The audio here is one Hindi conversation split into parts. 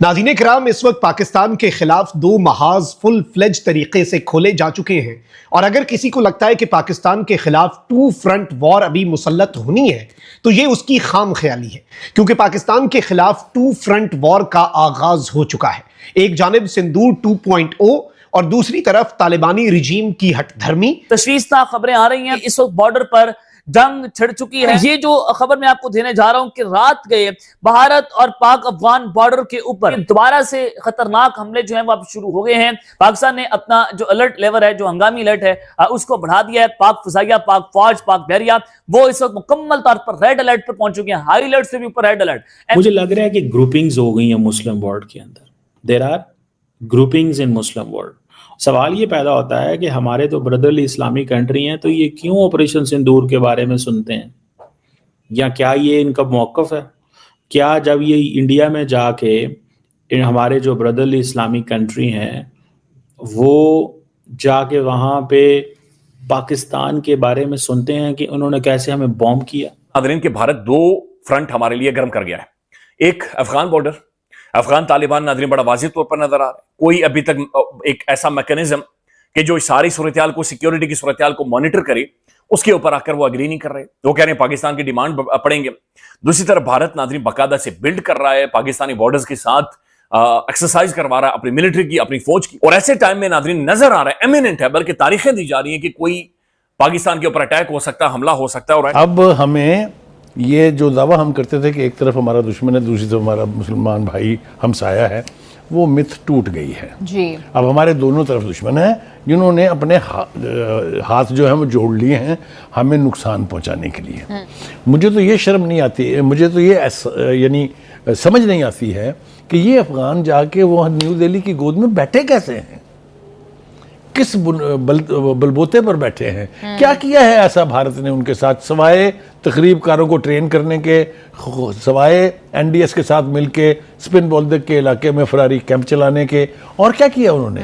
नाज़रीन किराम, इस वक्त पाकिस्तान के खिलाफ दो महाज फुल फ्लेज तरीके से खोले जा चुके हैं। और अगर किसी को लगता है कि पाकिस्तान के खिलाफ टू फ्रंट वॉर अभी मुसल्लत होनी है तो ये उसकी खाम ख्याली है, क्योंकि पाकिस्तान के खिलाफ टू फ्रंट वॉर का आगाज हो चुका है। एक जानिब सिंदूर 2.0 और दूसरी तरफ तालिबानी रिजीम की हठधर्मी। तशवीशनाक खबरें आ रही हैं। इस वक्त बॉर्डर पर जंग छिड़ चुकी है। ये जो खबर मैं आपको देने जा रहा हूं कि रात गए भारत और पाक अफगान बॉर्डर के ऊपर दोबारा से खतरनाक हमले जो हैं वो अब शुरू हो गए हैं। पाकिस्तान ने अपना जो अलर्ट लेवल है, जो हंगामी अलर्ट है, उसको बढ़ा दिया है। पाक फजाइया, पाक फौज, पाक बहरिया वो इस वक्त मुकम्मल तौर पर रेड अलर्ट पर पहुंच चुके हैं। हाई अलर्ट से भी ऊपर रेड अलर्ट। मुझे लग रहा है कि ग्रुपिंग्स हो गई हैं मुस्लिम वर्ल्ड के अंदर। There are groupings in Muslim world. सवाल ये पैदा होता है कि हमारे तो ब्रदरली इस्लामी कंट्री हैं, तो ये क्यों ऑपरेशन सिंदूर के बारे में सुनते हैं, या क्या ये इनका मौक़िफ़ है? क्या जब ये इंडिया में जाके हमारे जो ब्रदरली इस्लामी कंट्री हैं वो जाके वहाँ पे पाकिस्तान के बारे में सुनते हैं कि उन्होंने कैसे हमें बॉम्ब किया? नाज़रीन के भारत दो फ्रंट हमारे लिए गर्म कर गया है। एक अफगान बॉर्डर, अफगान तालिबान नाज़रीन बड़ा वाज़ेह तौर पर नजर आ रहा है। कोई अभी तक एक ऐसा मैकेनिज्म कि जो सारी सूरत-ए-हाल को, सिक्योरिटी की सूरत-ए-हाल को मॉनिटर करे, उसके ऊपर आकर वो अग्री नहीं कर रहे। वो कह रहे हैं पाकिस्तान की डिमांड पड़ेंगे। दूसरी तरफ भारत नाज़रीन बाकायदा से बिल्ड कर रहा है, पाकिस्तानी बॉर्डर्स के साथ एक्सरसाइज करवा रहा है अपनी मिलिट्री की, अपनी फौज की। और ऐसे टाइम में नाज़रीन नजर आ रहा है, एमिनेंट है, बल्कि तारीखें दी जा रही हैं कि कोई पाकिस्तान के ऊपर अटैक हो सकता है, हमला हो सकता है। और अब हमें ये जो दावा हम करते थे कि एक तरफ हमारा दुश्मन है, दूसरी तरफ हमारा मुसलमान भाई हमसाया है, वो मिथ टूट गई है जी। अब हमारे दोनों तरफ दुश्मन है जिन्होंने अपने हाथ जो है वो जोड़ लिए हैं हमें नुकसान पहुंचाने के लिए। मुझे तो ये शर्म नहीं आती, मुझे तो ये यानी समझ नहीं आती है कि ये अफगान जाके वो न्यू दिल्ली की गोद में बैठे कैसे हैं, किस बलबोते पर बैठे हैं, क्या किया है ऐसा भारत ने उनके साथ, सवाए तकरीबकारों को ट्रेन करने के, सवाए एनडीएस के साथ मिलके स्पिन बॉल के इलाके में फरारी कैंप चलाने के, और क्या किया उन्होंने?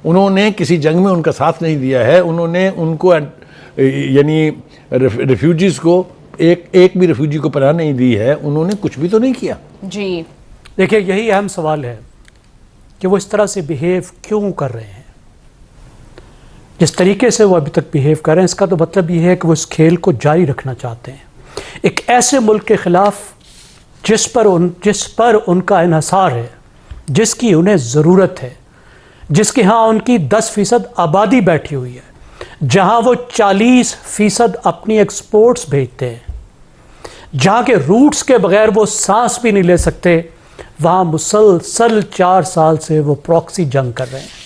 उन्होंने किसी जंग में उनका साथ नहीं दिया है। उन्होंने उनको यानी रिफ्यूजीज को एक भी रिफ्यूजी को पनाह नहीं दी है। उन्होंने कुछ भी तो नहीं किया जी। देखिए, यही अहम सवाल है कि वो इस तरह से बिहेव क्यों कर रहे हैं। जिस तरीके से वो अभी तक बिहेव कर रहे हैं, इसका तो मतलब ये है कि वो इस खेल को जारी रखना चाहते हैं। एक ऐसे मुल्क के ख़िलाफ़ जिस पर उनका इन्हसार है, जिसकी उन्हें ज़रूरत है, जिसके यहाँ उनकी 10% आबादी बैठी हुई है, जहाँ वो 40% अपनी एक्सपोर्ट्स भेजते हैं, जहाँ के रूट्स के बग़ैर वो सांस भी नहीं ले सकते, वहाँ मुसलसल 4 साल से वो प्रॉक्सी जंग कर रहे हैं।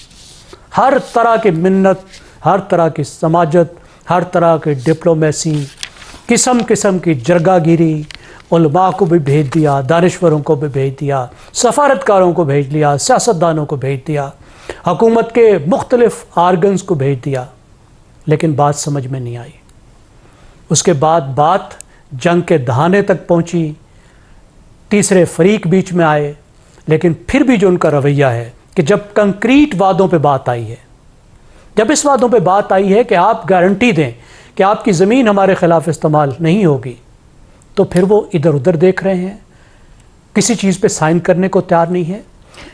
हर तरह की मिन्नत, हर तरह की समाजत, हर तरह की डिप्लोमेसी, किस्म किस्म की जरगागिरी, उलमा को भी भेज दिया, दानिश्वरों को भी भेज दिया, सफारतकारों को भेज दिया, सियासतदानों को भेज दिया, हुकूमत के मुख्तलिफ आर्गन्स को भेज दिया, लेकिन बात समझ में नहीं आई। उसके बाद बात जंग के दहाने तक पहुंची, तीसरे फरीक बीच में आए, लेकिन फिर भी जो उनका रवैया है कि जब कंक्रीट वादों पे बात आई है, जब इस वादों पे बात आई है कि आप गारंटी दें कि आपकी ज़मीन हमारे ख़िलाफ़ इस्तेमाल नहीं होगी, तो फिर वो इधर उधर देख रहे हैं, किसी चीज़ पे साइन करने को तैयार नहीं है।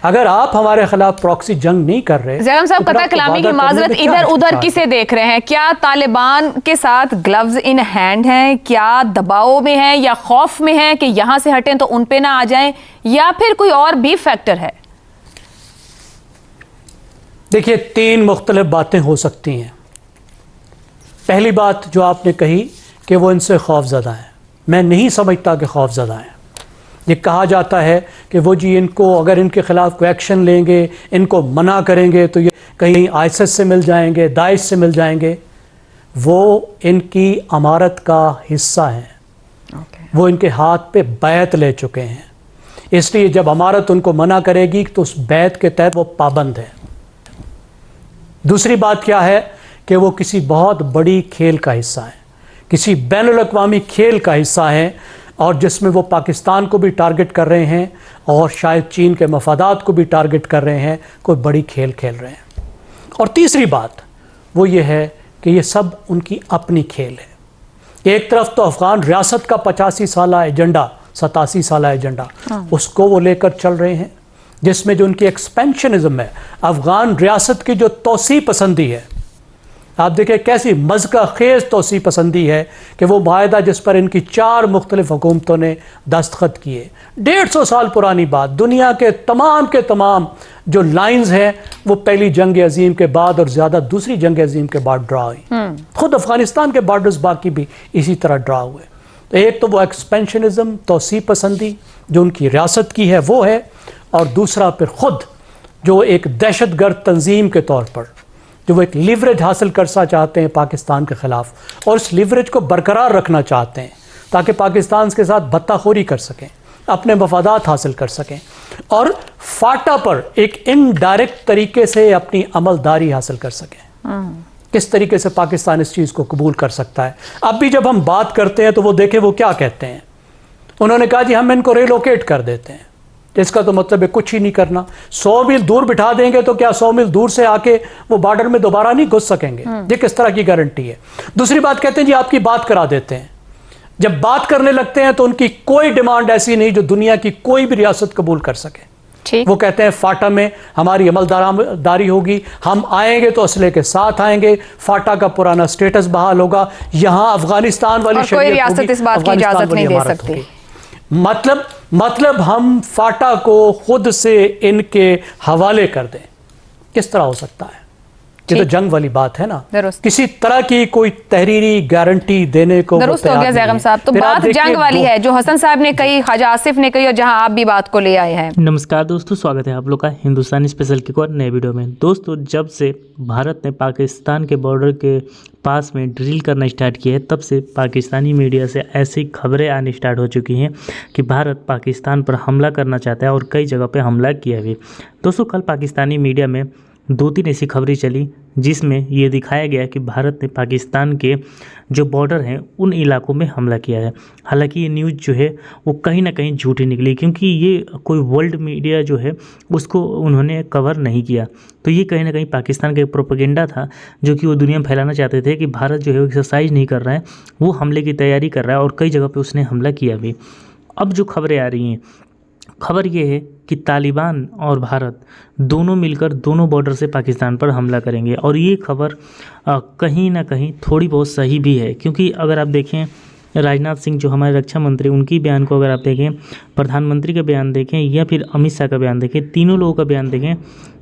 अगर आप हमारे खिलाफ प्रॉक्सी जंग नहीं कर रहे, ज़ैनब साहब, कतई कलामी की माजरत, इधर उधर किसे देख रहे हैं? क्या तालिबान के साथ ग्लव्स इन हैंड हैं? क्या दबाव में हैं या खौफ में हैं कि यहाँ से हटें तो उन पे ना आ जाएं, या फिर कोई और भी फैक्टर है? देखिए, 3 मुख्तलिफ बातें हो सकती हैं। पहली बात जो आपने कही कि वो इनसे खौफज़दा हैं, मैं नहीं समझता कि खौफज़दा हैं। ये कहा जाता है कि वो जी इनको अगर इनके ख़िलाफ़ कोई एक्शन लेंगे, इनको मना करेंगे तो ये कहीं आईएसआईएस से मिल जाएंगे, दाइश से मिल जाएंगे। वो इनकी अमारत का हिस्सा हैं। वो इनके हाथ पे बैत ले चुके हैं, इसलिए जब अमारत उनको मना करेगी तो उस बैत के तहत वो पाबंद है। दूसरी बात क्या है कि वो किसी बहुत बड़ी खेल का हिस्सा है, किसी बैनुल अक़वामी खेल का हिस्सा है, और जिसमें वो पाकिस्तान को भी टारगेट कर रहे हैं और शायद चीन के मफादात को भी टारगेट कर रहे हैं, कोई बड़ी खेल खेल रहे हैं। और तीसरी बात वो ये है कि ये सब उनकी अपनी खेल है। एक तरफ तो अफ़गान रियासत का 85 साला एजेंडा, 87 साला एजेंडा, उसको वो लेकर चल रहे हैं, जिसमें जो उनकी एक्सपेंशनिज्म है, अफ़गान रियासत की जो तोसी पसंदी है, आप देखें कैसी मज़का खेज़ तोसी पसंदी है कि वो माहिदा जिस पर इनकी 4 मुख्तलिफ हुकूमतों ने दस्तखत किए, 150 साल पुरानी बात, दुनिया के तमाम जो लाइंस हैं वो पहली जंग अजीम के बाद और ज़्यादा दूसरी जंग अजीम के बाद ड्रा हुई। खुद अफ़गानिस्तान के बॉर्डर्स बाकी भी इसी तरह ड्रा हुए। तो एक तो वो एक्सपेंशनिज्म, तोसी पसंदी जो उनकी रियासत की है वो है, और दूसरा फिर ख़ुद जो एक दहशतगर्द तंजीम के तौर पर जो वो एक लिवरेज हासिल करना चाहते हैं पाकिस्तान के ख़िलाफ़, और इस लिवरेज को बरकरार रखना चाहते हैं ताकि पाकिस्तान के साथ बत्ताखोरी कर सकें, अपने मफादात हासिल कर सकें, और फाटा पर एक इनडायरेक्ट तरीके से अपनी अमलदारी हासिल कर सकें। किस तरीके से पाकिस्तान इस चीज़ को कबूल कर सकता है? अब भी जब हम बात करते हैं तो वो देखें वो क्या कहते हैं। उन्होंने कहा जी हम इनको रिलोकेट कर देते हैं, इसका तो मतलब है कुछ ही नहीं करना। 100 मील दूर बिठा देंगे तो क्या 100 मील दूर से आके वो बॉर्डर में दोबारा नहीं घुस सकेंगे? ये किस तरह की गारंटी है? दूसरी बात कहते हैं जी आपकी बात करा देते हैं। जब बात करने लगते हैं तो उनकी कोई डिमांड ऐसी नहीं जो दुनिया की कोई भी रियासत कबूल कर सके। वो कहते हैं फाटा में हमारी अमलदारी होगी, हम आएंगे तो असले के साथ आएंगे, फाटा का पुराना स्टेटस बहाल होगा, यहाँ अफगानिस्तान वाली कोई रियासत इस बात की इजाजत नहीं दे सकती। मतलब हम फाटा को खुद से इनके हवाले कर दें, किस तरह हो सकता है? ये तो जंग वाली बात है ना। किसी तरह की कोई तहरीरी गारंटी देने को दुरुस्त हो गया ज़ैगम साहब। तो बात जंग वाली है जो हसन साहब ने कही, ख्वाजा आसिफ ने कही, और जहां आप भी बात को ले आए हैं। नमस्कार दोस्तों, स्वागत है आप लोग का हिंदुस्तानी स्पेशल के और नए वीडियो में। दोस्तों, जब से भारत ने पाकिस्तान के बॉर्डर के पास में ड्रिल करना स्टार्ट किया है, तब से पाकिस्तानी मीडिया से ऐसी खबरें आनी स्टार्ट हो चुकी हैं कि भारत पाकिस्तान पर हमला करना चाहता है और कई जगह पे हमला किया भी। दोस्तों, कल पाकिस्तानी मीडिया में 2-3 ऐसी खबरें चली जिसमें ये दिखाया गया कि भारत ने पाकिस्तान के जो बॉर्डर हैं उन इलाकों में हमला किया है। हालांकि ये न्यूज़ जो है वो कहीं ना कहीं झूठी निकली, क्योंकि ये कोई वर्ल्ड मीडिया जो है उसको उन्होंने कवर नहीं किया। तो ये कहीं ना कहीं पाकिस्तान का प्रोपेगेंडा था जो कि वो दुनिया में फैलाना चाहते थे कि भारत जो है एक्सरसाइज नहीं कर रहा है, वो हमले की तैयारी कर रहा है, और कई जगह पर उसने हमला किया भी। अब जो खबरें आ रही हैं, खबर ये है कि तालिबान और भारत दोनों मिलकर दोनों बॉर्डर से पाकिस्तान पर हमला करेंगे, और ये खबर कहीं ना कहीं थोड़ी बहुत सही भी है। क्योंकि अगर आप देखें राजनाथ सिंह जो हमारे रक्षा मंत्री, उनकी बयान को अगर आप देखें, प्रधानमंत्री का बयान देखें या फिर अमित शाह का बयान देखें, तीनों लोगों का बयान देखें,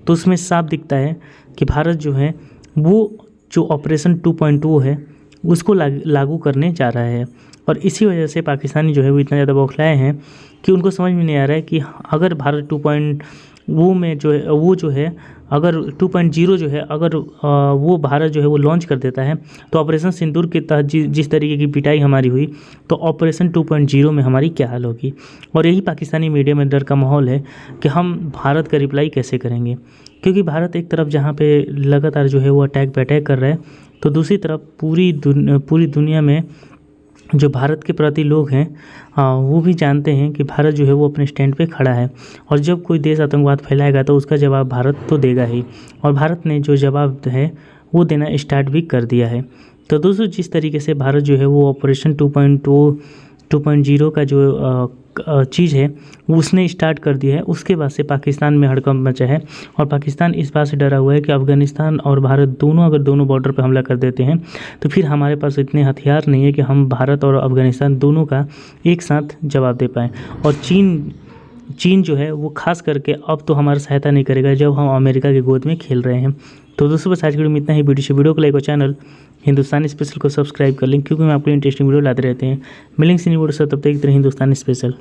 तो उसमें साफ दिखता है कि भारत जो है वो जो ऑपरेशन 2.2 है उसको लागू करने जा रहा है। और इसी वजह से पाकिस्तानी जो है वो इतना ज़्यादा बौखलाए हैं कि उनको समझ में नहीं आ रहा है कि अगर भारत 2.0 में जो है वो जो है अगर 2.0 जो है अगर वो भारत जो है वो लॉन्च कर देता है तो ऑपरेशन सिंदूर के तहत जिस तरीके की पिटाई हमारी हुई, तो ऑपरेशन 2.0 में हमारी क्या हाल होगी। और यही पाकिस्तानी मीडिया में डर का माहौल है कि हम भारत का रिप्लाई कैसे करेंगे, क्योंकि भारत एक तरफ जहाँ पे लगातार जो है वो अटैक पे अटैक कर रहा है, तो दूसरी तरफ पूरी दुनिया में जो भारत के प्रति लोग हैं वो भी जानते हैं कि भारत जो है वो अपने स्टैंड पे खड़ा है, और जब कोई देश आतंकवाद फैलाएगा तो उसका जवाब भारत तो देगा ही, और भारत ने जो जवाब है वो देना स्टार्ट भी कर दिया है। तो दोस्तों, जिस तरीके से भारत जो है वो ऑपरेशन 2.0 का जो चीज़ है वो उसने स्टार्ट कर दिया है, उसके बाद से पाकिस्तान में हड़कंप मचा है, और पाकिस्तान इस बात से डरा हुआ है कि अफ़गानिस्तान और भारत दोनों अगर दोनों बॉर्डर पर हमला कर देते हैं तो फिर हमारे पास इतने हथियार नहीं है कि हम भारत और अफ़गानिस्तान दोनों का एक साथ जवाब दे पाएँ। और चीन जो है वो खास करके अब तो हमारी सहायता नहीं करेगा जब हम अमेरिका की गोद में खेल रहे हैं। तो दोस्तों, बस आज की वीडियो में इतना ही। वीडियो को लाइक और चैनल हिंदुस्तानी स्पेशल को सब्सक्राइब कर लें, क्योंकि मैं आपको इंटरेस्टिंग वीडियो लाते रहते हैं। मिलेंगे न्यू वीडियो से, तब तक हिंदुस्तानी स्पेशल।